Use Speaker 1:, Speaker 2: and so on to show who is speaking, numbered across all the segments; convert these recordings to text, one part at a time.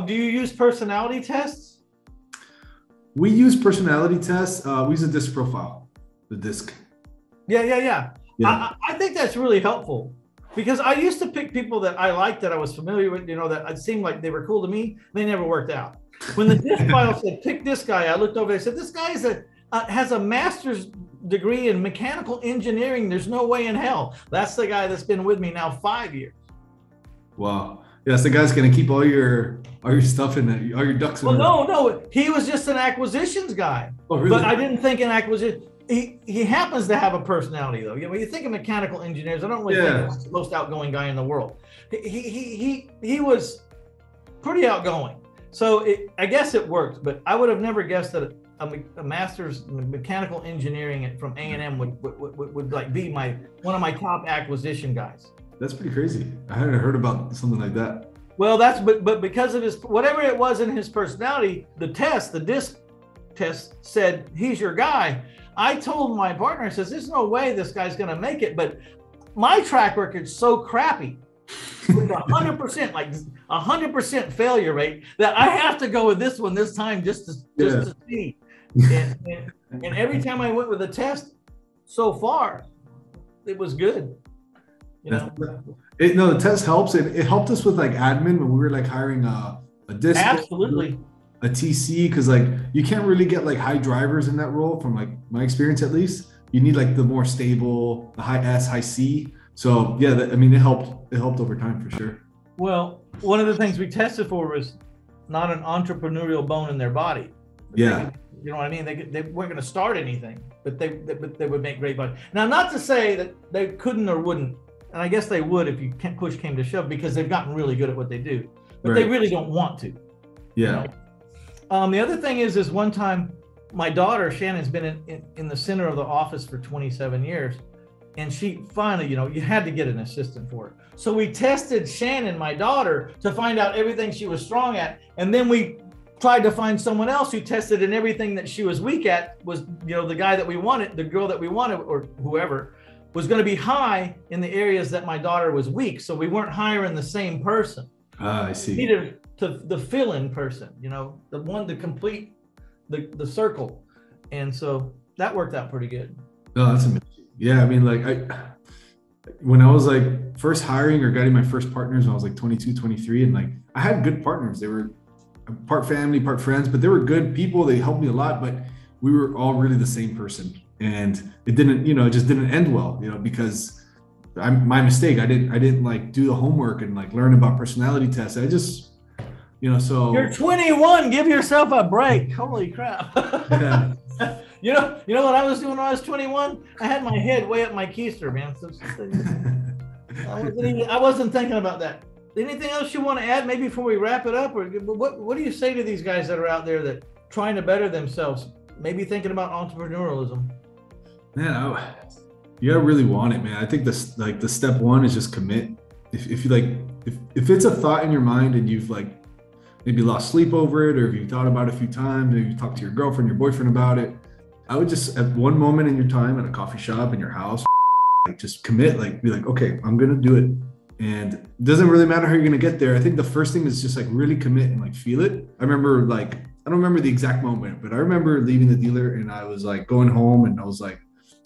Speaker 1: Do you use personality tests?
Speaker 2: We use personality tests. We use a disc profile, the disc.
Speaker 1: Yeah.
Speaker 2: Yeah.
Speaker 1: I think that's really helpful because I used to pick people that I liked, that I was familiar with, that it seemed like they were cool to me. They never worked out. When the disc file said, pick this guy, I looked over and said, this guy has a master's degree in mechanical engineering. There's no way in hell. That's the guy that's been with me now 5 years.
Speaker 2: Wow. Yes, the guy's gonna keep all your stuff in it, all your ducks in a row.
Speaker 1: No, he was just an acquisitions guy.
Speaker 2: Oh, really?
Speaker 1: But I didn't think an acquisition. He happens to have a personality though. When you think of mechanical engineers, I don't really think he's the most outgoing guy in the world. He was pretty outgoing. So I guess it worked, but I would have never guessed that a master's in mechanical engineering from A&M would like be one of my top acquisition guys.
Speaker 2: That's pretty crazy. I hadn't heard about something like that.
Speaker 1: Well, but because of his, whatever it was in his personality, the disc test said he's your guy. I told my partner, I says, there's no way this guy's going to make it, but my track record's so crappy with 100%, like 100% failure rate, that I have to go with this one this time just to see. And every time I went with a test so far, it was good.
Speaker 2: The test helps. It helped us with like admin when we were like hiring a disc.
Speaker 1: Absolutely.
Speaker 2: A TC, because like you can't really get like high drivers in that role from like my experience at least. You need like the more stable, the high S, high C. So yeah, it helped over time for sure.
Speaker 1: Well, one of the things we tested for was not an entrepreneurial bone in their body.
Speaker 2: Yeah.
Speaker 1: You know what I mean? They weren't going to start anything, but they would make great money. Now, not to say that they couldn't or wouldn't, and I guess they would if push came to shove, because they've gotten really good at what they do, but they really don't want to.
Speaker 2: Yeah.
Speaker 1: The other thing is one time my daughter Shannon's been in the center of the office for 27 years, and she finally, you had to get an assistant for her. So we tested Shannon, my daughter, to find out everything she was strong at, and then we tried to find someone else who tested in everything that she was weak at. Was the guy that we wanted, the girl that we wanted, or whoever was going to be high in the areas that my daughter was weak. So we weren't hiring the same person.
Speaker 2: I see.
Speaker 1: Needed the fill-in person, the one to complete the circle, and so that worked out pretty good.
Speaker 2: Oh, that's amazing. Yeah, I mean, like when I was like first hiring or getting my first partners when I was like 22, 23, and like I had good partners. They were part family, part friends, but they were good people. They helped me a lot, but we were all really the same person, and it didn't, it just didn't end well, because my mistake. I didn't like do the homework and like learn about personality tests. I just, so
Speaker 1: you're 21. Give yourself a break. Holy crap!
Speaker 2: Yeah.
Speaker 1: You know what I was doing when I was 21? I had my head way up my keister, man. So I wasn't thinking about that. Anything else you want to add, maybe before we wrap it up, or what do you say to these guys that are out there that trying to better themselves, maybe thinking about entrepreneurialism?
Speaker 2: Man, you gotta really want it, man. I think this, like, the step one is just commit. If you like, if it's a thought in your mind and you've like maybe lost sleep over it, or if you thought about it a few times, maybe you talked to your girlfriend, your boyfriend about it, I would just at one moment in your time at a coffee shop, in your house, like just commit, like be like, okay, I'm gonna do it. And it doesn't really matter how you're gonna get there. I think the first thing is just like really commit and like feel it. I remember like, I don't remember the exact moment, but I remember leaving the dealer and I was like going home and I was like,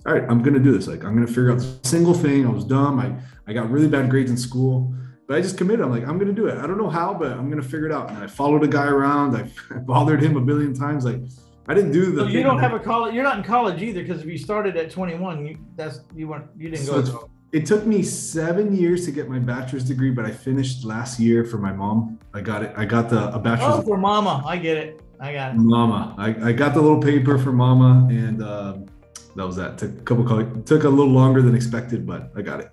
Speaker 2: all right, I'm gonna do this. Like I'm gonna figure out the single thing. I was dumb. I got really bad grades in school, but I just committed. I'm like, I'm gonna do it. I don't know how, but I'm gonna figure it out. And I followed a guy around. I bothered him a billion times. Like I didn't do the.
Speaker 1: So you don't have a college. You're not in college either, because if you started at 21, you didn't go.
Speaker 2: So it took me 7 years to get my bachelor's degree, but I finished last year for my mom. I got it. I got a bachelor's.
Speaker 1: Oh, for mama, I get it. I got it.
Speaker 2: Mama, I got the little paper for mama, and that was that. Took a little longer than expected, but I got it.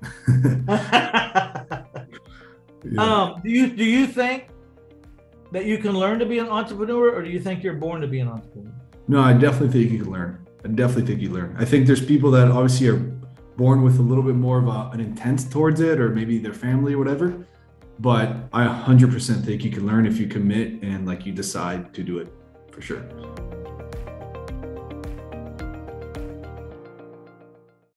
Speaker 1: Yeah. Do you think that you can learn to be an entrepreneur, or do you think you're born to be an entrepreneur?
Speaker 2: No, I definitely think you can learn. I think there's people that obviously are born with a little bit more of an intent towards it, or maybe their family or whatever. But I 100% think you can learn if you commit and like you decide to do it, for sure.